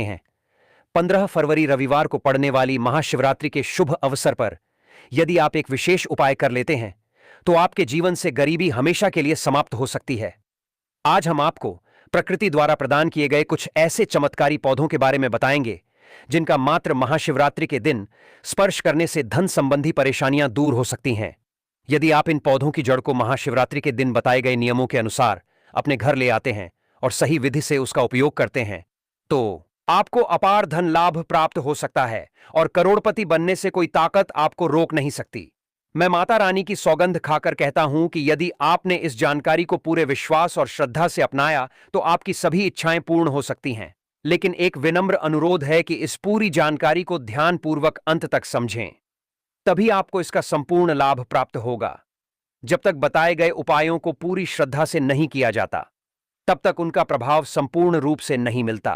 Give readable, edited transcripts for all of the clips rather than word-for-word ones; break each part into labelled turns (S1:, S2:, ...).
S1: हैं। 15 फरवरी रविवार को पड़ने वाली महाशिवरात्रि के शुभ अवसर पर यदि आप एक विशेष उपाय कर लेते हैं तो आपके जीवन से गरीबी हमेशा के लिए समाप्त हो सकती है। आज हम आपको प्रकृति द्वारा प्रदान किए गए कुछ ऐसे चमत्कारी पौधों के बारे में बताएंगे जिनका मात्र महाशिवरात्रि के दिन स्पर्श करने से धन संबंधी परेशानियां दूर हो सकती हैं। यदि आप इन पौधों की जड़ को महाशिवरात्रि के दिन बताए गए नियमों के अनुसार अपने घर ले आते हैं और सही विधि से उसका उपयोग करते हैं तो आपको अपार धन लाभ प्राप्त हो सकता है और करोड़पति बनने से कोई ताकत आपको रोक नहीं सकती। मैं माता रानी की सौगंध खाकर कहता हूं कि यदि आपने इस जानकारी को पूरे विश्वास और श्रद्धा से अपनाया तो आपकी सभी इच्छाएं पूर्ण हो सकती हैं। लेकिन एक विनम्र अनुरोध है कि इस पूरी जानकारी को ध्यानपूर्वक अंत तक समझें, तभी आपको इसका संपूर्ण लाभ प्राप्त होगा। जब तक बताए गए उपायों को पूरी श्रद्धा से नहीं किया जाता तब तक उनका प्रभाव संपूर्ण रूप से नहीं मिलता।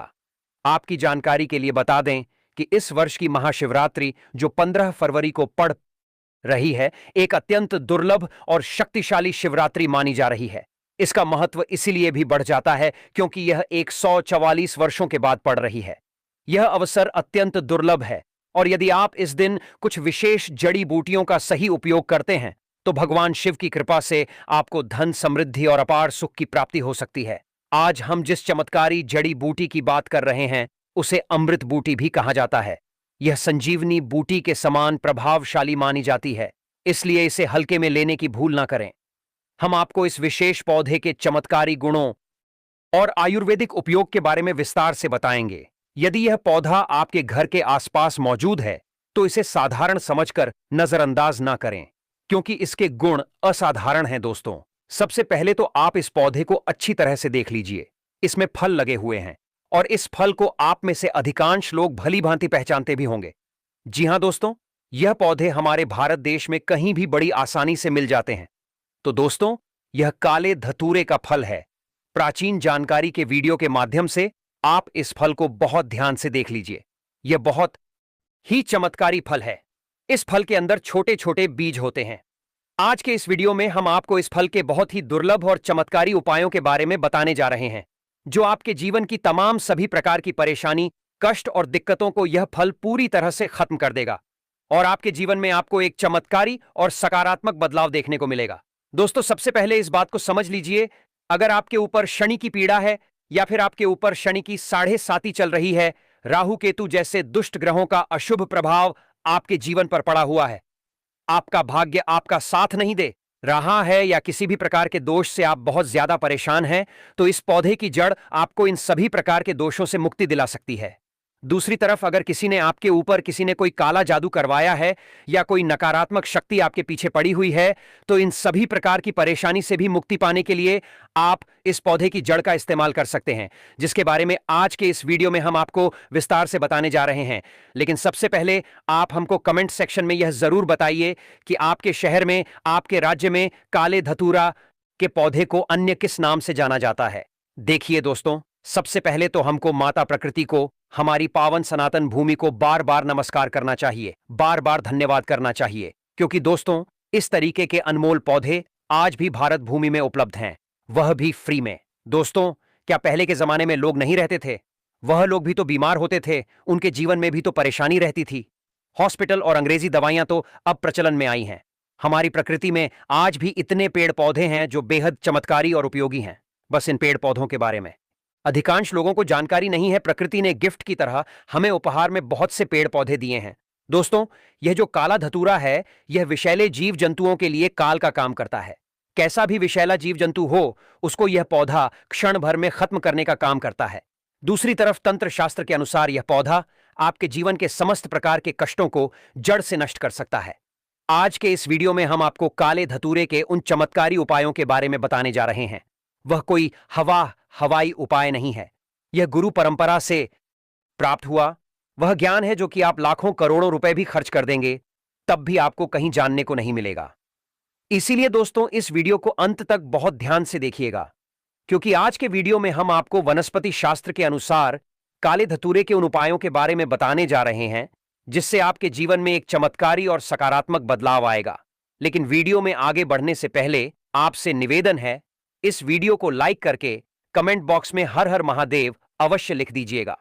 S1: आपकी जानकारी के लिए बता दें कि इस वर्ष की महाशिवरात्रि जो 15 फरवरी को पड़ रही है एक अत्यंत दुर्लभ और शक्तिशाली शिवरात्रि मानी जा रही है। इसका महत्व इसीलिए भी बढ़ जाता है क्योंकि यह 144 वर्षों के बाद पड़ रही है। यह अवसर अत्यंत दुर्लभ है और यदि आप इस दिन कुछ विशेष जड़ी बूटियों का सही उपयोग करते हैं तो भगवान शिव की कृपा से आपको धन, समृद्धि और अपार सुख की प्राप्ति हो सकती है। आज हम जिस चमत्कारी जड़ी बूटी की बात कर रहे हैं उसे अमृत बूटी भी कहा जाता है। यह संजीवनी बूटी के समान प्रभावशाली मानी जाती है, इसलिए इसे हल्के में लेने की भूल ना करें। हम आपको इस विशेष पौधे के चमत्कारी गुणों और आयुर्वेदिक उपयोग के बारे में विस्तार से बताएंगे। यदि यह पौधा आपके घर के आसपास मौजूद है तो इसे साधारण समझकर नजरअंदाज ना करें क्योंकि इसके गुण असाधारण हैं। दोस्तों, सबसे पहले तो आप इस पौधे को अच्छी तरह से देख लीजिए। इसमें फल लगे हुए हैं और इस फल को आप में से अधिकांश लोग भली भांति पहचानते भी होंगे। जी हां दोस्तों, यह पौधे हमारे भारत देश में कहीं भी बड़ी आसानी से मिल जाते हैं। तो दोस्तों, यह काले धतूरे का फल है। प्राचीन जानकारी के वीडियो के माध्यम से आप इस फल को बहुत ध्यान से देख लीजिए। यह बहुत ही चमत्कारी फल है। इस फल के अंदर छोटे छोटे बीज होते हैं। आज के इस वीडियो में हम आपको इस फल के बहुत ही दुर्लभ और चमत्कारी उपायों के बारे में बताने जा रहे हैं जो आपके जीवन की तमाम सभी प्रकार की परेशानी, कष्ट और दिक्कतों को यह फल पूरी तरह से खत्म कर देगा और आपके जीवन में आपको एक चमत्कारी और सकारात्मक बदलाव देखने को मिलेगा। दोस्तों, सबसे पहले इस बात को समझ लीजिए, अगर आपके ऊपर शनि की पीड़ा है या फिर आपके ऊपर शनि की 7.5 चल रही है, राहु केतु जैसे दुष्ट ग्रहों का अशुभ प्रभाव आपके जीवन पर पड़ा हुआ है, आपका भाग्य आपका साथ नहीं दे रहा है या किसी भी प्रकार के दोष से आप बहुत ज्यादा परेशान हैं, तो इस पौधे की जड़ आपको इन सभी प्रकार के दोषों से मुक्ति दिला सकती है। दूसरी तरफ अगर किसी ने आपके ऊपर किसी ने कोई काला जादू करवाया है या कोई नकारात्मक शक्ति आपके पीछे पड़ी हुई है तो इन सभी प्रकार की परेशानी से भी मुक्ति पाने के लिए आप इस पौधे की जड़ का इस्तेमाल कर सकते हैं, जिसके बारे में आज के इस वीडियो में हम आपको विस्तार से बताने जा रहे हैं। लेकिन सबसे पहले आप हमको कमेंट सेक्शन में यह जरूर बताइए कि आपके शहर में, आपके राज्य में काले धतूरा के पौधे को अन्य किस नाम से जाना जाता है। देखिए दोस्तों, सबसे पहले तो हमको माता प्रकृति को, हमारी पावन सनातन भूमि को बार बार नमस्कार करना चाहिए, बार बार धन्यवाद करना चाहिए, क्योंकि दोस्तों इस तरीके के अनमोल पौधे आज भी भारत भूमि में उपलब्ध हैं, वह भी फ्री में। दोस्तों, क्या पहले के जमाने में लोग नहीं रहते थे? वह लोग भी तो बीमार होते थे, उनके जीवन में भी तो परेशानी रहती थी। हॉस्पिटल और अंग्रेजी दवाइयां तो अब प्रचलन में आई हैं। हमारी प्रकृति में आज भी इतने पेड़ पौधे हैं जो बेहद चमत्कारी और उपयोगी हैं। बस इन पेड़ पौधों के बारे में अधिकांश लोगों को जानकारी नहीं है। प्रकृति ने गिफ्ट की तरह हमें उपहार में बहुत से पेड़ पौधे दिए हैं। दोस्तों, यह जो काला धतूरा है, यह विषैले जीव जंतुओं के लिए काल का काम करता है। कैसा भी विषैला जीव जंतु हो, उसको यह पौधा क्षण भर में खत्म करने का काम करता है। दूसरी तरफ तंत्र शास्त्र के अनुसार यह पौधा आपके जीवन के समस्त प्रकार के कष्टों को जड़ से नष्ट कर सकता है। आज के इस वीडियो में हम आपको काले धतूरे के उन चमत्कारी उपायों के बारे में बताने जा रहे हैं। वह कोई हवाई उपाय नहीं है। यह गुरु परंपरा से प्राप्त हुआ वह ज्ञान है जो कि आप लाखों करोड़ों रुपए भी खर्च कर देंगे तब भी आपको कहीं जानने को नहीं मिलेगा। इसीलिए दोस्तों, इस वीडियो को अंत तक बहुत ध्यान से देखिएगा, क्योंकि आज के वीडियो में हम आपको वनस्पति शास्त्र के अनुसार काले धतूरे के उन उपायों के बारे में बताने जा रहे हैं जिससे आपके जीवन में एक चमत्कारी और सकारात्मक बदलाव आएगा। लेकिन वीडियो में आगे बढ़ने से पहले आपसे निवेदन है, इस वीडियो को लाइक करके कमेंट बॉक्स में हर हर महादेव अवश्य लिख दीजिएगा।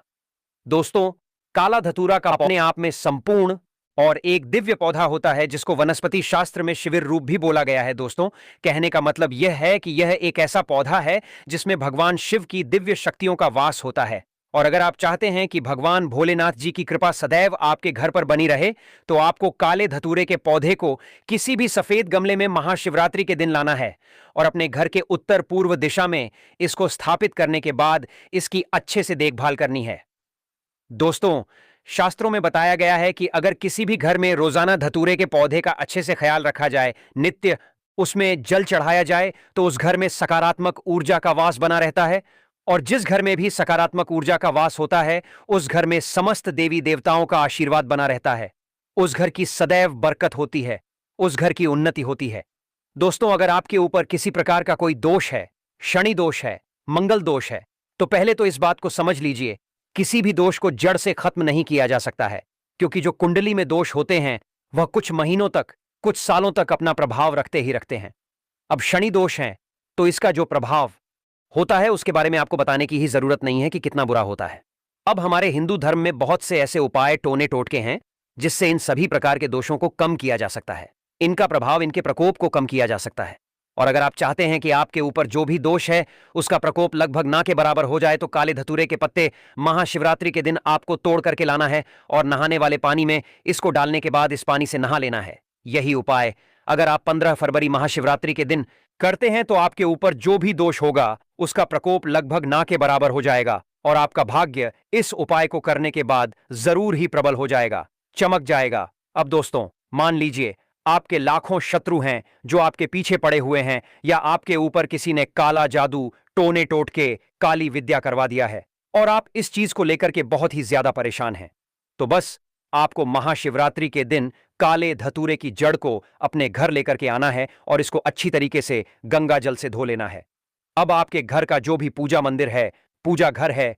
S1: दोस्तों, काला धतूरा का अपने आप में संपूर्ण और एक दिव्य पौधा होता है जिसको वनस्पति शास्त्र में शिविर रूप भी बोला गया है। दोस्तों, कहने का मतलब यह है कि यह एक ऐसा पौधा है जिसमें भगवान शिव की दिव्य शक्तियों का वास होता है। और अगर आप चाहते हैं कि भगवान भोलेनाथ जी की कृपा सदैव आपके घर पर बनी रहे, तो आपको काले धतूरे के पौधे को किसी भी सफेद गमले में महाशिवरात्रि के दिन लाना है और अपने घर के उत्तर पूर्व दिशा में इसको स्थापित करने के बाद इसकी अच्छे से देखभाल करनी है। दोस्तों, शास्त्रों में बताया गया है कि अगर किसी भी घर में रोजाना धतूरे के पौधे का अच्छे से ख्याल रखा जाए, नित्य उसमें जल चढ़ाया जाए, तो उस घर में सकारात्मक ऊर्जा का वास बना रहता है। और जिस घर में भी सकारात्मक ऊर्जा का वास होता है, उस घर में समस्त देवी देवताओं का आशीर्वाद बना रहता है। उस घर की सदैव बरकत होती है, उस घर की उन्नति होती है। दोस्तों, अगर आपके ऊपर किसी प्रकार का कोई दोष है, शनि दोष है, मंगल दोष है, तो पहले तो इस बात को समझ लीजिए, किसी भी दोष को जड़ से खत्म नहीं किया जा सकता है, क्योंकि जो कुंडली में दोष होते हैं वह कुछ महीनों तक, कुछ सालों तक अपना प्रभाव रखते ही रखते हैं। अब शनि दोष है तो इसका जो प्रभाव होता है उसके बारे में आपको बताने की ही जरूरत नहीं है कि कितना बुरा होता है। अब हमारे हिंदू धर्म में बहुत से ऐसे उपाय, टोने टोटके हैं जिससे इन सभी प्रकार के दोषों को कम किया जा सकता है, इनका प्रभाव, इनके प्रकोप को कम किया जा सकता है। और अगर आप चाहते हैं कि आपके ऊपर जो भी दोष है उसका प्रकोप लगभग ना के बराबर हो जाए, तो काले धतूरे के पत्ते महाशिवरात्रि के दिन आपको तोड़ करके लाना है और नहाने वाले पानी में इसको डालने के बाद इस पानी से नहा लेना है। यही उपाय अगर आप 15 फरवरी महाशिवरात्रि के दिन करते हैं तो आपके ऊपर जो भी दोष होगा उसका प्रकोप लगभग ना के बराबर हो जाएगा और आपका भाग्य इस उपाय को करने के बाद जरूर ही प्रबल हो जाएगा, चमक जाएगा। अब दोस्तों, मान लीजिए आपके लाखों शत्रु हैं जो आपके पीछे पड़े हुए हैं, या आपके ऊपर किसी ने काला जादू, टोने टोटके, काली विद्या करवा दिया है और आप इस चीज को लेकर के बहुत ही ज्यादा परेशान हैं, तो बस आपको महाशिवरात्रि के दिन काले धतूरे की जड़ को अपने घर लेकर के आना है और इसको अच्छी तरीके से गंगा जल से धो लेना है। अब आपके घर का जो भी पूजा मंदिर है, पूजा घर है,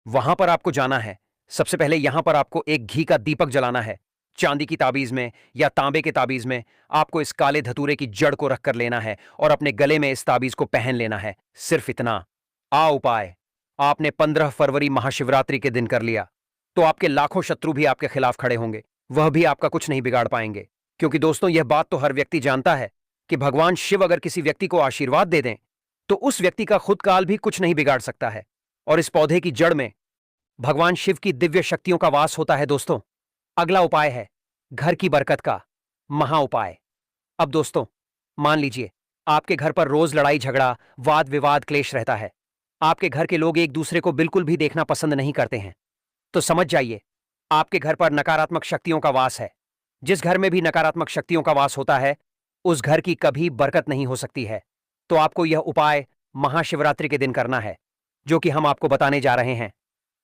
S1: वहां पर आपको जाना है। सबसे पहले यहां पर आपको एक घी का दीपक जलाना है। चांदी की ताबीज में या तांबे के ताबीज में आपको इस काले धतूरे की जड़ को रखकर लेना है और अपने गले में इस ताबीज को पहन लेना है। सिर्फ इतना। उपाय आपने 15 फरवरी महाशिवरात्रि के दिन कर लिया तो आपके लाखों शत्रु भी आपके खिलाफ खड़े होंगे, वह भी आपका कुछ नहीं बिगाड़ पाएंगे। क्योंकि दोस्तों, यह बात तो हर व्यक्ति जानता है कि भगवान शिव अगर किसी व्यक्ति को आशीर्वाद दे दें तो उस व्यक्ति का खुद काल भी कुछ नहीं बिगाड़ सकता है। और इस पौधे की जड़ में भगवान शिव की दिव्य शक्तियों का वास होता है। दोस्तों, अगला उपाय है घर की बरकत का महा उपाय। अब दोस्तों, मान लीजिए आपके घर पर रोज लड़ाई झगड़ा, वाद विवाद, क्लेश रहता है। आपके घर के लोग एक दूसरे को बिल्कुल भी देखना पसंद नहीं करते हैं, तो समझ जाइए आपके घर पर नकारात्मक शक्तियों का वास है। जिस घर में भी नकारात्मक शक्तियों का वास होता है उस घर की कभी बरकत नहीं हो सकती है। तो आपको यह उपाय महाशिवरात्रि के दिन करना है, जो कि हम आपको बताने जा रहे हैं,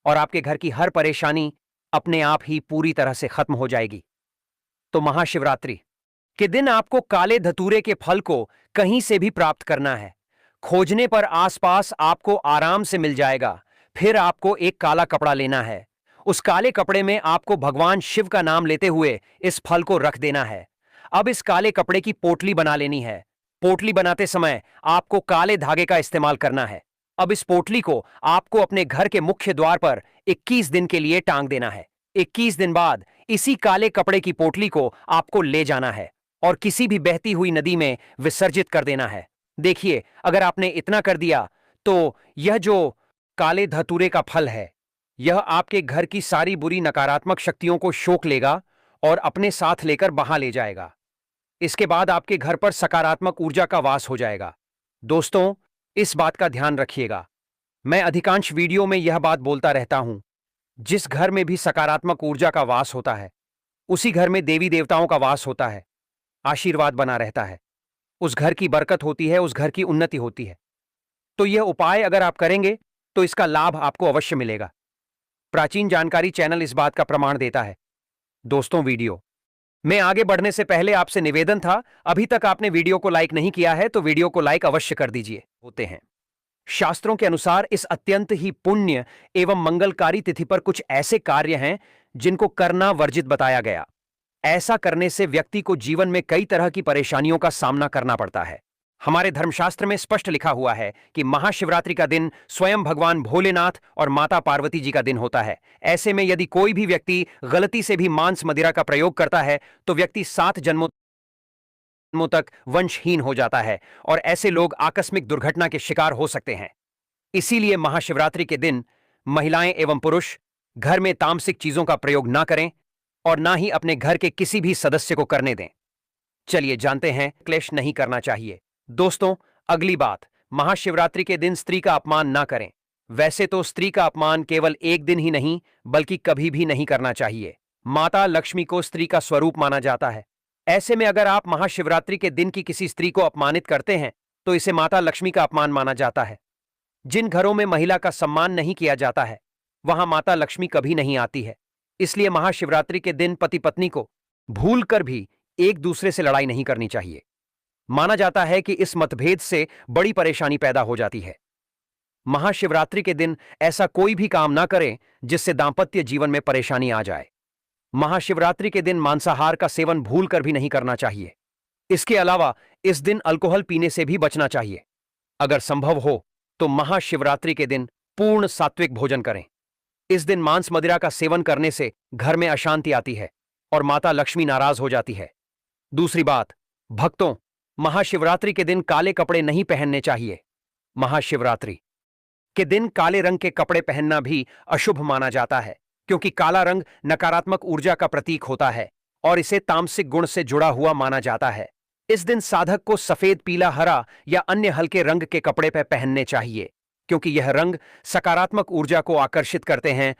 S1: और आपके घर की हर परेशानी अपने आप ही पूरी तरह से खत्म हो जाएगी। तो महाशिवरात्रि के दिन आपको काले धतूरे के फल को कहीं से भी प्राप्त करना है। खोजने पर आसपास आपको आराम से मिल जाएगा। फिर आपको एक काला कपड़ा लेना है। उस काले कपड़े में आपको भगवान शिव का नाम लेते हुए इस फल को रख देना है। अब इस काले कपड़े की पोटली बना लेनी है। पोटली बनाते समय आपको काले धागे का इस्तेमाल करना है। अब इस पोटली को आपको अपने घर के मुख्य द्वार पर 21 दिन के लिए टांग देना है। 21 दिन बाद इसी काले कपड़े की पोटली को आपको ले जाना है और किसी भी बहती हुई नदी में विसर्जित कर देना है। देखिए, अगर आपने इतना कर दिया तो यह जो काले धतूरे का फल है, यह आपके घर की सारी बुरी नकारात्मक शक्तियों को सोख लेगा और अपने साथ लेकर बहा ले जाएगा। इसके बाद आपके घर पर सकारात्मक ऊर्जा का वास हो जाएगा। दोस्तों, इस बात का ध्यान रखिएगा, मैं अधिकांश वीडियो में यह बात बोलता रहता हूं, जिस घर में भी सकारात्मक ऊर्जा का वास होता है उसी घर में देवी देवताओं का वास होता है, आशीर्वाद बना रहता है, उस घर की बरकत होती है, उस घर की उन्नति होती है। तो यह उपाय अगर आप करेंगे तो इसका लाभ आपको अवश्य मिलेगा। प्राचीन जानकारी चैनल इस बात का प्रमाण देता है। दोस्तों, वीडियो में आगे बढ़ने से पहले आपसे निवेदन था, अभी तक आपने वीडियो को लाइक नहीं किया है तो वीडियो को लाइक अवश्य कर दीजिए। होते हैं शास्त्रों के अनुसार इस अत्यंत ही पुण्य एवं मंगलकारी तिथि पर कुछ ऐसे कार्य हैं जिनको करना वर्जित बताया गया। ऐसा करने से व्यक्ति को जीवन में कई तरह की परेशानियों का सामना करना पड़ता है। हमारे धर्मशास्त्र में स्पष्ट लिखा हुआ है कि महाशिवरात्रि का दिन स्वयं भगवान भोलेनाथ और माता पार्वती जी का दिन होता है। ऐसे में यदि कोई भी व्यक्ति गलती से भी मांस मदिरा का प्रयोग करता है तो व्यक्ति 7 जन्मों तक वंशहीन हो जाता है और ऐसे लोग आकस्मिक दुर्घटना के शिकार हो सकते हैं। इसीलिए महाशिवरात्रि के दिन महिलाएं एवं पुरुष घर में तामसिक चीजों का प्रयोग ना करें और ना ही अपने घर के किसी भी सदस्य को करने दें। चलिए जानते हैं क्लेश नहीं करना चाहिए। दोस्तों, अगली बात, महाशिवरात्रि के दिन स्त्री का अपमान ना करें। वैसे तो स्त्री का अपमान केवल एक दिन ही नहीं बल्कि कभी भी नहीं करना चाहिए। माता लक्ष्मी को स्त्री का स्वरूप माना जाता है। ऐसे में अगर आप महाशिवरात्रि के दिन की किसी स्त्री को अपमानित करते हैं तो इसे माता लक्ष्मी का अपमान माना जाता है। जिन घरों में महिला का सम्मान नहीं किया जाता है वहां माता लक्ष्मी कभी नहीं आती है। इसलिए महाशिवरात्रि के दिन पति पत्नी को भूल कर भी एक दूसरे से लड़ाई नहीं करनी चाहिए। माना जाता है कि इस मतभेद से बड़ी परेशानी पैदा हो जाती है। महाशिवरात्रि के दिन ऐसा कोई भी काम ना करें जिससे दांपत्य जीवन में परेशानी आ जाए। महाशिवरात्रि के दिन मांसाहार का सेवन भूल कर भी नहीं करना चाहिए। इसके अलावा इस दिन अल्कोहल पीने से भी बचना चाहिए। अगर संभव हो तो महाशिवरात्रि के दिन पूर्ण सात्विक भोजन करें। इस दिन मांस मदिरा का सेवन करने से घर में अशांति आती है और माता लक्ष्मी नाराज हो जाती है। दूसरी बात, भक्तों, महाशिवरात्रि के दिन काले कपड़े नहीं पहनने चाहिए। महाशिवरात्रि के दिन काले रंग के कपड़े पहनना भी अशुभ माना जाता है क्योंकि काला रंग नकारात्मक ऊर्जा का प्रतीक होता है और इसे तामसिक गुण से जुड़ा हुआ माना जाता है। इस दिन साधक को सफेद, पीला, हरा या अन्य हल्के रंग के कपड़े पहनने चाहिए क्योंकि यह रंग सकारात्मक ऊर्जा को आकर्षित करते हैं